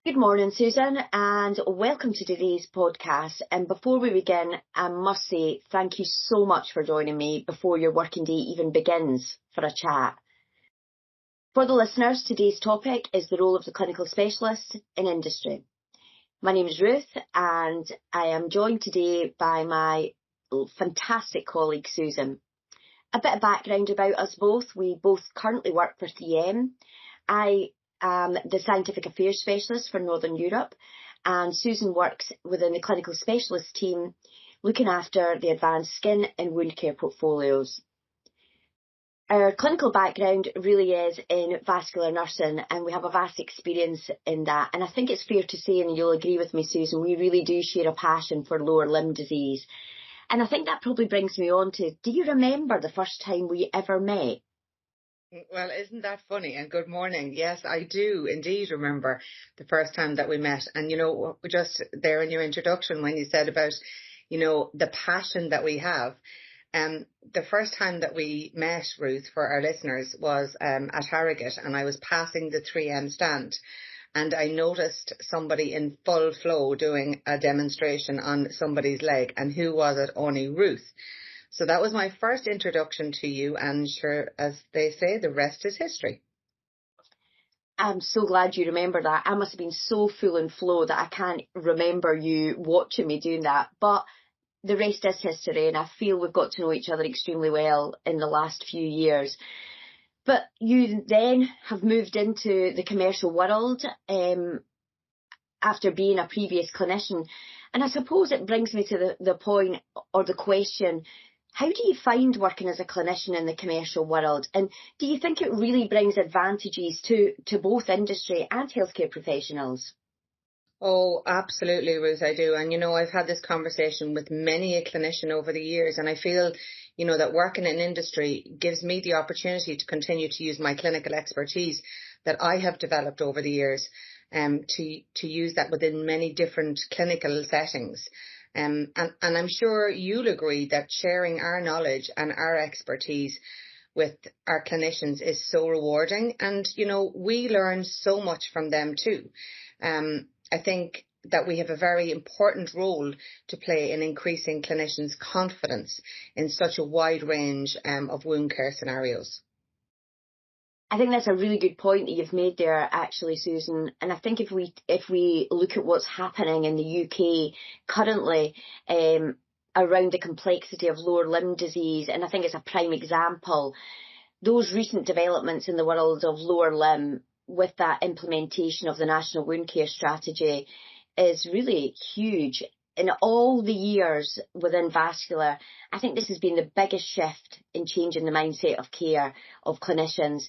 Good morning, Susan, and welcome to today's podcast. And before we begin, I must say thank you so much for joining me before your working day even begins for a chat. For the listeners, today's topic is the role of the clinical specialist in industry. My name is Ruth, and I am joined today by my fantastic colleague, Susan. A bit of background about us both. We both currently work for 3M. I the Scientific Affairs Specialist for Northern Europe, and Susan works within the Clinical Specialist team looking after the advanced skin and wound care portfolios. Our clinical background really is in vascular nursing, and we have a vast experience in that. And I think it's fair to say, and you'll agree with me, Susan, we really do share a passion for lower limb disease. And I think that probably brings me on to, do you remember the first time we ever met? Well, isn't that funny? And good morning. Yes, I do indeed remember the first time that we met. And, just there in your introduction when you said about, the passion that we have. The first time that we met, Ruth, for our listeners, was at Harrogate, and I was passing the 3M stand. And I noticed somebody in full flow doing a demonstration on somebody's leg. And who was it? Only Ruth. So that was my first introduction to you, and sure, as they say, the rest is history. I'm so glad you remember that. I must have been so full and flow that I can't remember you watching me doing that. But the rest is history, and I feel we've got to know each other extremely well in the last few years. But you then have moved into the commercial world after being a previous clinician. And I suppose it brings me to the point or the question, how do you find working as a clinician in the commercial world? And do you think it really brings advantages to both industry and healthcare professionals? Oh, absolutely, Ruth, I do. And, I've had this conversation with many a clinician over the years, and I feel, that working in industry gives me the opportunity to continue to use my clinical expertise that I have developed over the years, to use that within many different clinical settings. And I'm sure you'll agree that sharing our knowledge and our expertise with our clinicians is so rewarding. And, we learn so much from them too. I think that we have a very important role to play in increasing clinicians' confidence in such a wide range of wound care scenarios. I think that's a really good point that you've made there, actually, Susan. And I think if we look at what's happening in the UK currently around the complexity of lower limb disease, and I think it's a prime example, those recent developments in the world of lower limb with that implementation of the National Wound Care Strategy is really huge. In all the years within vascular, I think this has been the biggest shift in changing the mindset of care of clinicians.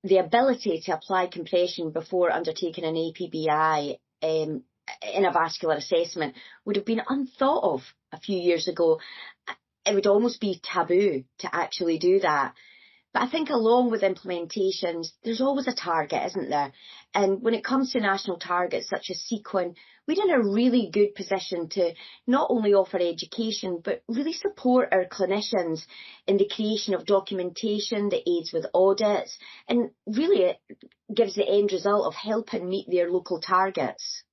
The ability to apply compression before undertaking an APBI in a vascular assessment would have been unthought of a few years ago. It would almost be taboo to actually do that. But I think along with implementations, there's always a target, isn't there? And when it comes to national targets such as Sequin, we're in a really good position to not only offer education, but really support our clinicians in the creation of documentation that aids with audits, and really it gives the end result of helping meet their local targets.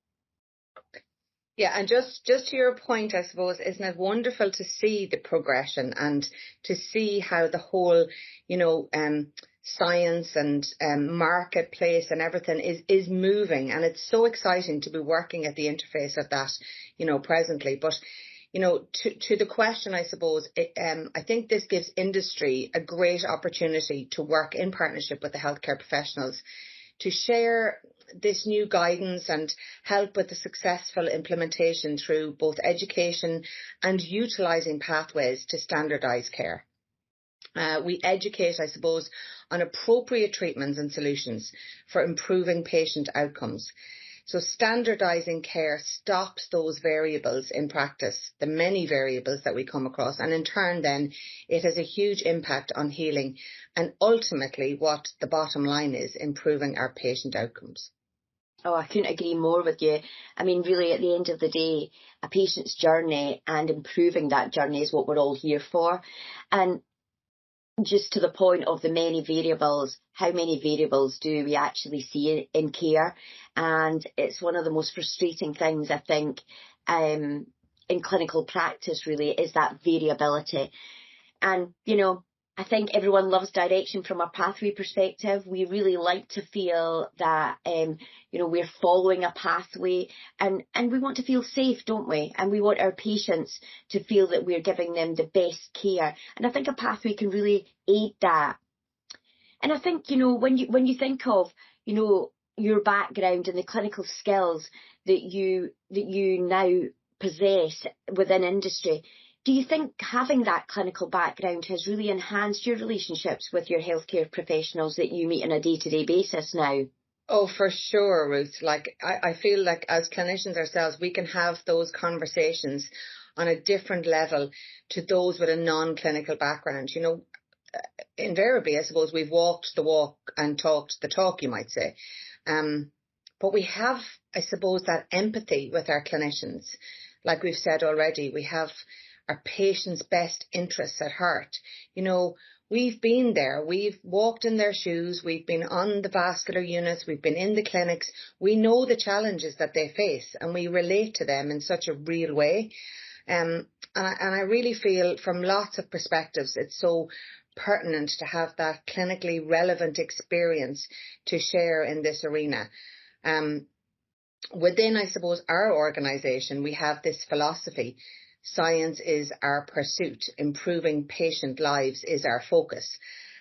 Yeah, and just to your point, I suppose, isn't it wonderful to see the progression and to see how the whole, science and marketplace and everything is moving, and it's so exciting to be working at the interface of that, presently. But, to the question, I suppose, I think this gives industry a great opportunity to work in partnership with the healthcare professionals to share this new guidance and help with the successful implementation through both education and utilising pathways to standardise care. We educate, I suppose, on appropriate treatments and solutions for improving patient outcomes. So standardising care stops those variables in practice, the many variables that we come across, and in turn then it has a huge impact on healing and ultimately what the bottom line is, improving our patient outcomes. Oh, I couldn't agree more with you. I mean, really, at the end of the day, a patient's journey and improving that journey is what we're all here for. And just to the point of the many variables, how many variables do we actually see in care? And it's one of the most frustrating things, I think, in clinical practice really, is that variability. And, I think everyone loves direction from a pathway perspective. We really like to feel that, we're following a pathway, and we want to feel safe, don't we? And we want our patients to feel that we're giving them the best care. And I think a pathway can really aid that. And I think, when you think of, your background and the clinical skills that you now possess within industry, do you think having that clinical background has really enhanced your relationships with your healthcare professionals that you meet on a day-to-day basis now? Oh, for sure, Ruth. Like, I feel like as clinicians ourselves, we can have those conversations on a different level to those with a non-clinical background. Invariably, I suppose we've walked the walk and talked the talk, you might say. But we have, I suppose, that empathy with our clinicians. Like we've said already, we have our patients' best interests at heart. We've been there, we've walked in their shoes, we've been on the vascular units, we've been in the clinics, we know the challenges that they face, and we relate to them in such a real way. And I really feel from lots of perspectives, it's so pertinent to have that clinically relevant experience to share in this arena. Within, I suppose, our organisation, we have this philosophy: science is our pursuit, improving patient lives is our focus.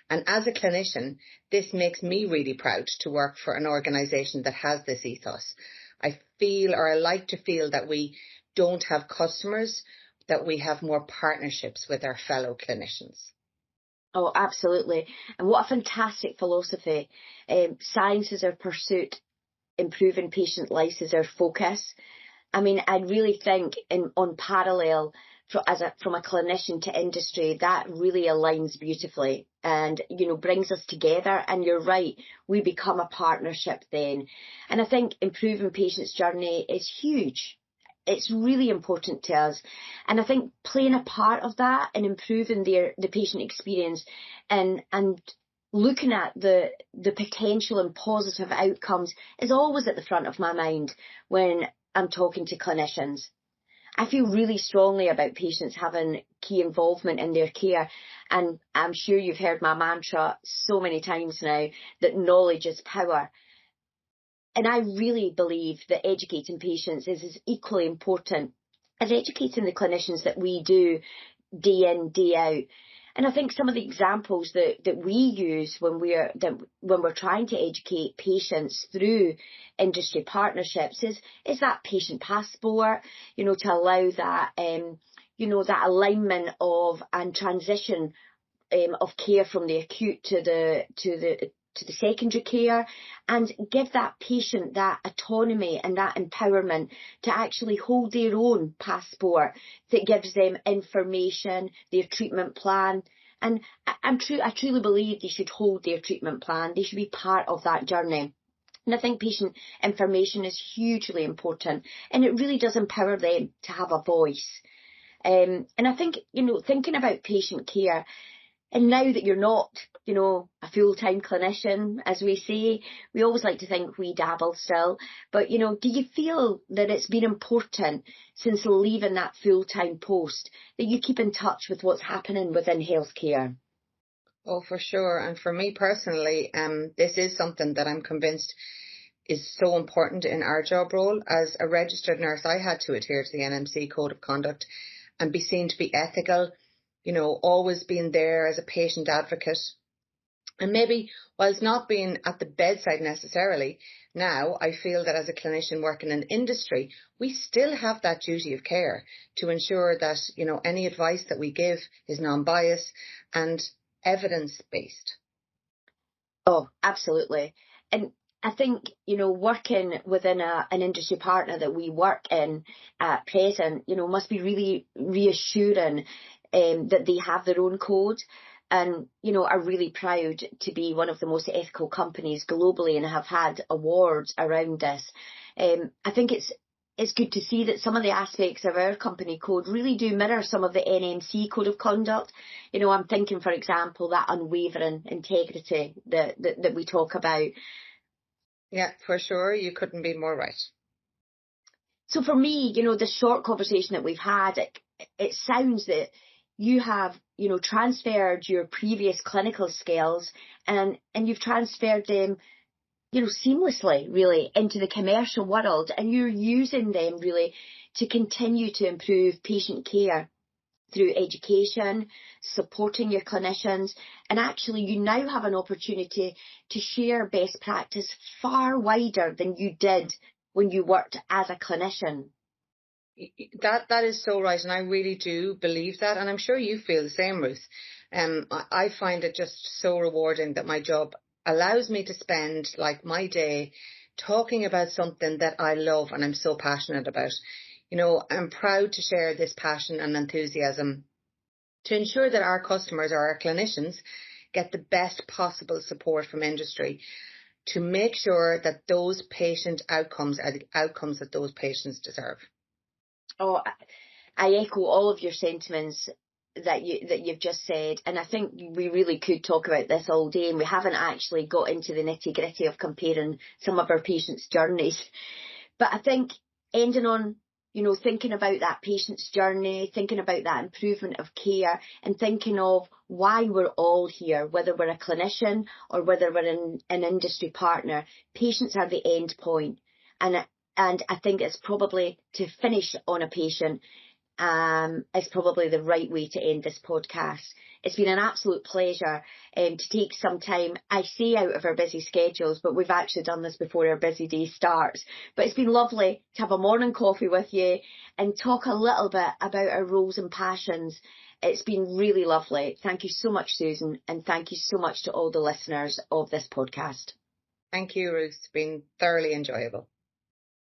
And as a clinician, this makes me really proud to work for an organisation that has this ethos. I like to feel that we don't have customers, that we have more partnerships with our fellow clinicians. Oh, absolutely. And what a fantastic philosophy. Science is our pursuit, improving patient lives is our focus. I mean, I really think on parallel from a clinician to industry, that really aligns beautifully and, brings us together. And you're right, we become a partnership then. And I think improving patients' journey is huge. It's really important to us. And I think playing a part of that and improving the patient experience and looking at the potential and positive outcomes is always at the front of my mind when I'm talking to clinicians. I feel really strongly about patients having key involvement in their care. And I'm sure you've heard my mantra so many times now that knowledge is power. And I really believe that educating patients is as equally important as educating the clinicians that we do day in, day out. And I think some of the examples that we use when we're trying to educate patients through industry partnerships is that patient passport, to allow that, that alignment of and transition of care from the acute to the secondary care, and give that patient that autonomy and that empowerment to actually hold their own passport that gives them information, their treatment plan. And I truly believe they should hold their treatment plan. They should be part of that journey. And I think patient information is hugely important, and it really does empower them to have a voice. And I think, thinking about patient care, and now that you're not, a full-time clinician, as we say, we always like to think we dabble still. But, do you feel that it's been important since leaving that full-time post that you keep in touch with what's happening within healthcare? Oh, for sure. And for me personally, this is something that I'm convinced is so important in our job role. As a registered nurse, I had to adhere to the NMC Code of Conduct and be seen to be ethical, always being there as a patient advocate. And maybe, whilst not being at the bedside necessarily, now I feel that as a clinician working in industry, we still have that duty of care to ensure that, any advice that we give is non-biased and evidence-based. Oh, absolutely. And I think, working within an industry partner that we work in at present, must be really reassuring that they have their own code and, are really proud to be one of the most ethical companies globally and have had awards around this. I think it's it's good to see that some of the aspects of our company code really do mirror some of the NMC code of conduct. You know, I'm thinking, for example, that unwavering integrity that we talk about. Yeah, for sure. You couldn't be more right. So for me, you know, the short conversation that we've had, it sounds that you have, you know, transferred your previous clinical skills and you've transferred them, you know, seamlessly really into the commercial world, and you're using them really to continue to improve patient care through education, supporting your clinicians, and actually you now have an opportunity to share best practice far wider than you did when you worked as a clinician. That is so right, and I really do believe that, and I'm sure you feel the same, Ruth. I find it just so rewarding that my job allows me to spend like my day talking about something that I love and I'm so passionate about. You know, I'm proud to share this passion and enthusiasm to ensure that our customers or our clinicians get the best possible support from industry to make sure that those patient outcomes are the outcomes that those patients deserve. Oh, I echo all of your sentiments that you've just said, and I think we really could talk about this all day, and we haven't actually got into the nitty-gritty of comparing some of our patients' journeys. But I think ending on, you know, thinking about that patient's journey, thinking about that improvement of care, and thinking of why we're all here, whether we're a clinician or whether we're an industry partner, patients are the end point. And I think it's probably to finish on a patient is probably the right way to end this podcast. It's been an absolute pleasure to take some time, I say, out of our busy schedules, but we've actually done this before our busy day starts. But it's been lovely to have a morning coffee with you and talk a little bit about our roles and passions. It's been really lovely. Thank you so much, Susan, and thank you so much to all the listeners of this podcast. Thank you, Ruth. It's been thoroughly enjoyable.